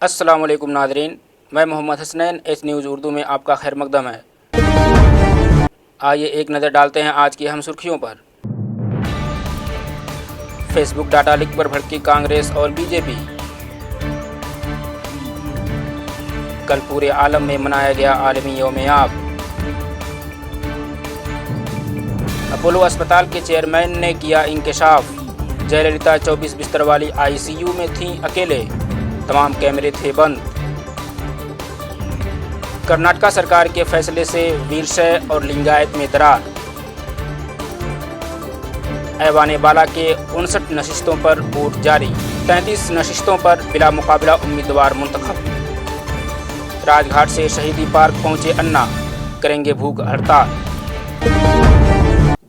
अस्सलाम वालेकुम नाज़रीन, मैं मोहम्मद हसनैन एच न्यूज़ उर्दू में आपका खैर मकदम है। आइए एक नज़र डालते हैं आज की अहम सुर्खियों पर। फेसबुक डाटा लीक पर भड़की कांग्रेस और बीजेपी। कल पूरे आलम में मनाया गया आलमी यौम आब। अपोलो अस्पताल के चेयरमैन ने किया इंकशाफ। जयललिता 24 बिस्तर वाली आईसीयू में थीं अकेले, तमाम कैमरे थे बंद। कर्नाटका सरकार के फैसले से वीरशैव और लिंगायत में दरार। ऐवान बाला के 59 नशिस्तों पर वोट जारी, 33 नशिस्तों पर बिला मुकाबला उम्मीदवार मुंतखब। राजघाट से शहीदी पार्क पहुंचे अन्ना, करेंगे भूख हड़ताल।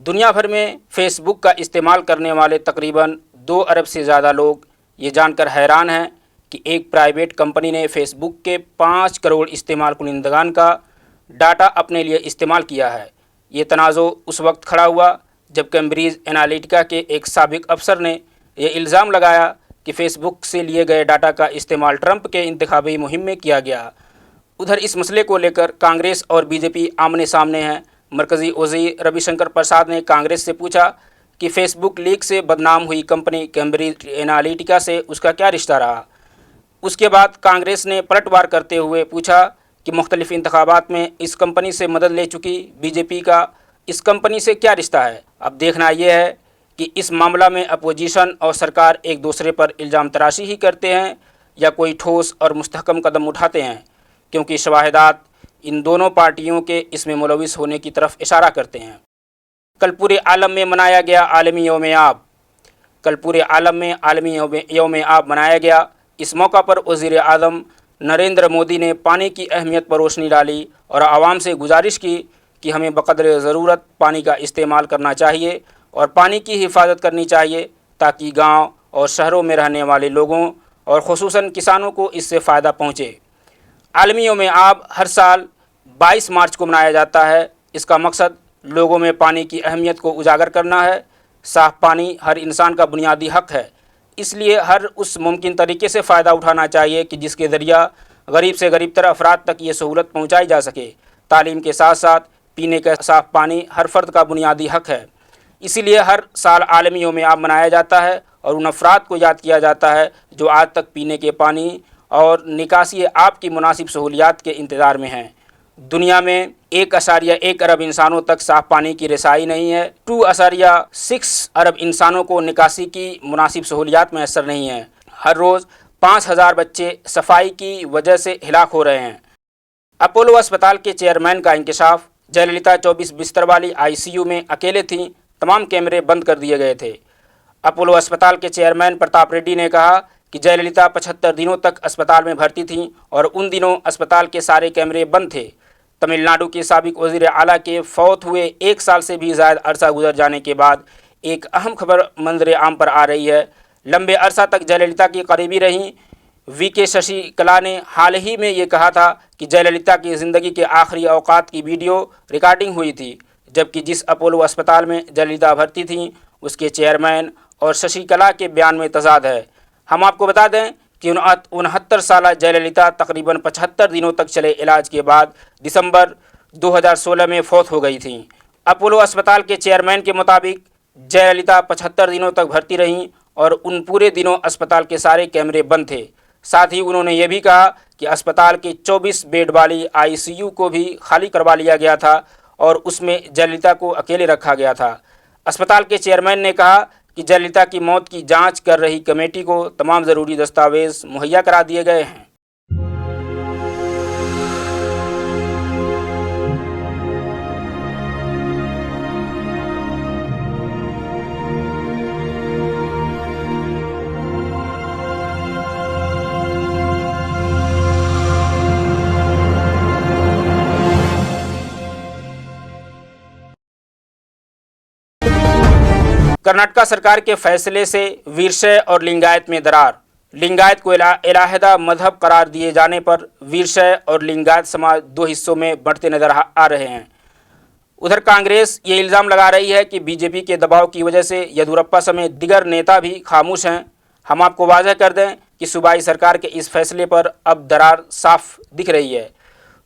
दुनिया भर में फेसबुक का इस्तेमाल करने वाले तकरीबन 2 अरब से ज़्यादा लोग ये जानकर हैरान हैं कि एक प्राइवेट कंपनी ने फेसबुक के 5 करोड़ इस्तेमाल कुनिंदगान का डाटा अपने लिए इस्तेमाल किया है। ये तनाज़ो उस वक्त खड़ा हुआ जब कैम्ब्रिज एनालिटिका के एक साबिक अफसर ने यह इल्ज़ाम लगाया कि फ़ेसबुक से लिए गए डाटा का इस्तेमाल ट्रंप के इंतखाबी मुहिम में किया गया। उधर इस मसले को लेकर कांग्रेस और बीजेपी आमने सामने हैं। मरकज़ी वज़ीर रविशंकर प्रसाद ने कांग्रेस से पूछा कि फ़ेसबुक लीक से बदनाम हुई कंपनी कैम्ब्रिज एनालिटिका से उसका क्या रिश्ता रहा। उसके बाद कांग्रेस ने पलटवार करते हुए पूछा कि मुख्तलिफ इंतखाबात में इस कंपनी से मदद ले चुकी बीजेपी का इस कंपनी से क्या रिश्ता है। अब देखना यह है कि इस मामला में अपोजिशन और सरकार एक दूसरे पर इल्ज़ाम तराशी ही करते हैं या कोई ठोस और मुस्तहकम कदम उठाते हैं, क्योंकि शवाहिदात इन दोनों पार्टियों के इसमें मुलविस होने की तरफ इशारा करते हैं। कल पूरे आलम में मनाया गया आलमी यौम आब। कल पूरे आलम में आलमी यौम आब मनाया गया। इस मौका पर वज़ीर आज़म नरेंद्र मोदी ने पानी की अहमियत पर रोशनी डाली और आवाम से गुजारिश की कि हमें बक़द्र ज़रूरत पानी का इस्तेमाल करना चाहिए और पानी की हिफाजत करनी चाहिए ताकि गाँव और शहरों में रहने वाले लोगों और ख़ुसूसन किसानों को इससे फ़ायदा पहुँचे। आलमी यौम आब हर साल 22 मार्च को मनाया जाता है। इसका मकसद लोगों में पानी की अहमियत को उजागर करना है। साफ़ पानी हर इंसान का बुनियादी हक़ है, इसलिए हर उस मुमकिन तरीके से फ़ायदा उठाना चाहिए कि जिसके ज़रिया गरीब से गरीब तर अफराद तक ये सहूलत पहुँचाई जा सके। तालीम के साथ साथ पीने का साफ़ पानी हर फ़र्द का बुनियादी हक़ है, इसीलिए हर साल आलमी यौम आब मनाया जाता है और उन अफराद को याद किया जाता है जो आज तक पीने के पानी और निकासी आब की मुनासिब सहूलियात के इंतज़ार में हैं। दुनिया में 1.1 अरब इंसानों तक साफ़ पानी की रसाई नहीं है। 2.6 अरब इंसानों को निकासी की मुनासिब सहूलियात मैसर नहीं है। हर रोज़ 5000 बच्चे सफाई की वजह से हिलाक हो रहे हैं। अपोलो अस्पताल के चेयरमैन का इंकशाफ। जयललिता 24 बिस्तर वाली आईसीयू में अकेले थीं, तमाम कैमरे बंद कर दिए गए थे। अपोलो अस्पताल के चेयरमैन प्रताप रेड्डी ने कहा कि जयललिता 75 दिनों तक अस्पताल में भर्ती थीं और उन दिनों अस्पताल के सारे कैमरे बंद थे। तमिलनाडु के साबिक वज़ीर आला के फौत हुए 1 साल से भी ज़्यादा अरसा गुजर जाने के बाद एक अहम खबर मंजर आम पर आ रही है। लंबे अरसा तक जयललिता की करीबी रहीं वीके शशिकला ने हाल ही में ये कहा था कि जयललिता की ज़िंदगी के आखिरी औकात की वीडियो रिकॉर्डिंग हुई थी, जबकि जिस अपोलो अस्पताल में जयललिता भर्ती थीं उसके चेयरमैन और शशिकला के बयान में तज़ाद है। हम आपको बता दें कि 69 साल जयललिता तकरीबन 75 दिनों तक चले इलाज के बाद दिसंबर 2016 में फौत हो गई थीं। अपोलो अस्पताल के चेयरमैन के मुताबिक जयललिता 75 दिनों तक भर्ती रहीं और उन पूरे दिनों अस्पताल के सारे कैमरे बंद थे। साथ ही उन्होंने ये भी कहा कि अस्पताल के 24 बेड वाली आईसीयू को भी खाली करवा लिया गया था और उसमें जयललिता को अकेले रखा गया था। अस्पताल के चेयरमैन ने कहा कि जयललिता की मौत की जांच कर रही कमेटी को तमाम ज़रूरी दस्तावेज़ मुहैया करा दिए गए हैं। कर्नाटका सरकार के फैसले से वीरशैव और लिंगायत में दरार। लिंगायत को इलाहदा मजहब करार दिए जाने पर वीरशैव और लिंगायत समाज 2 हिस्सों में बढ़ते नजर आ रहे हैं। उधर कांग्रेस ये इल्ज़ाम लगा रही है कि बीजेपी के दबाव की वजह से येदियुरप्पा समेत दिगर नेता भी खामोश हैं। हम आपको वाज़ह कर दें कि सूबाई सरकार के इस फैसले पर अब दरार साफ दिख रही है।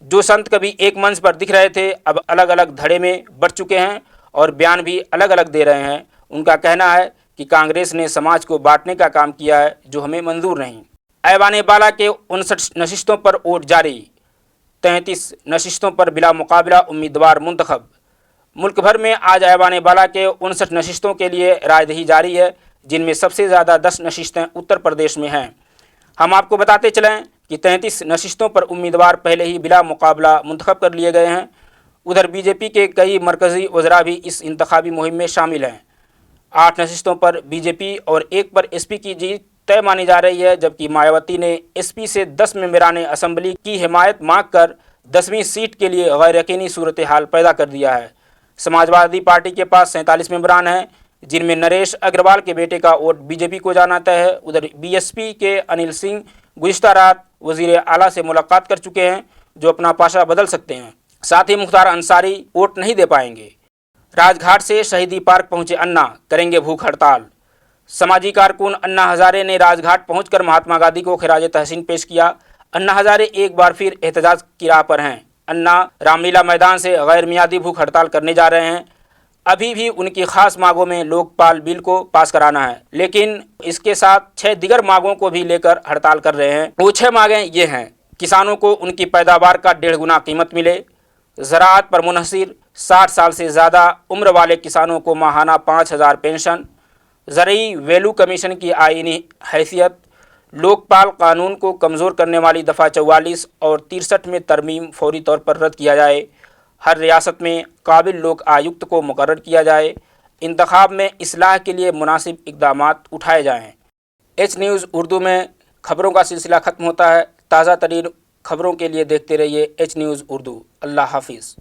जो संत कभी एक मंच पर दिख रहे थे, अब अलग अलग धड़े में बढ़ चुके हैं और बयान भी अलग अलग दे रहे हैं। उनका कहना है कि कांग्रेस ने समाज को बांटने का काम किया है, जो हमें मंजूर नहीं। ऐवान बाला के 59 नशिस्तों पर वोट जारी, 33 नशिस्तों पर बिला मुकाबला उम्मीदवार मुंतखब। मुल्क भर में आज ऐवान बाला के 59 नशिस्तों के लिए रायदही जारी है, जिनमें सबसे ज़्यादा 10 नशिस्तें उत्तर प्रदेश में हैं। हम आपको बताते चलें कि 33 नशिस्तों पर उम्मीदवार पहले ही बिला मुकाबला मुंतखब कर लिए गए हैं। उधर बीजेपी के कई मरकज़ी वज़रा भी इस इंतखाबी मुहिम में शामिल हैं। 8 नशिस्तों पर बीजेपी और 1 पर एसपी की जीत तय मानी जा रही है, जबकि मायावती ने एसपी से 10 मेंबरान असम्बली की हिमायत मांग कर 10वीं सीट के लिए गैर यकीनी सूरत हाल पैदा कर दिया है। समाजवादी पार्टी के पास 47 मेंबरान हैं, जिनमें नरेश अग्रवाल के बेटे का वोट बीजेपी को जाना तय है। उधर बीएसपी के अनिल सिंह गुज़िश्ता रात वज़ीर आला से मुलाकात कर चुके हैं, जो अपना पाशा बदल सकते हैं। साथ ही मुख्तार अंसारी वोट नहीं दे पाएंगे। राजघाट से शहीदी पार्क पहुंचे अन्ना, करेंगे भूख हड़ताल। समाजी कारकुन अन्ना हजारे ने राजघाट पहुंचकर महात्मा गांधी को खिराज तहसीन पेश किया। अन्ना हजारे एक बार फिर एहतजाज की राह पर हैं। अन्ना रामलीला मैदान से गैर मियादी भूख हड़ताल करने जा रहे हैं। अभी भी उनकी खास मांगों में लोकपाल बिल को पास कराना है, लेकिन इसके साथ 6 दिगर मांगों को भी लेकर हड़ताल कर रहे हैं। वो 6 मांगें ये हैं: किसानों को उनकी पैदावार का 1.5 गुना कीमत मिले, ज़राअत पर मुनहसिर 60 साल से ज़्यादा उम्र वाले किसानों को माहाना 5,000 पेंशन, ज़रूरी वैल्यू कमीशन की आईनी हैसियत, लोकपाल कानून को कमज़ोर करने वाली दफ़ा 44 और 63 में तरमीम फौरी तौर पर रद्द किया जाए, हर रियासत में काबिल लोक आयुक्त को मुकर्रर किया जाए, इंतखाब में इस्लाह के लिए मुनासिब इक़दामात उठाए जाएँ। एच न्यूज़ उर्दू में खबरों का सिलसिला ख़त्म होता है। ताज़ा तरीन खबरों के लिए देखते रहिए एच न्यूज़ उर्दू। अल्लाह हाफिज़।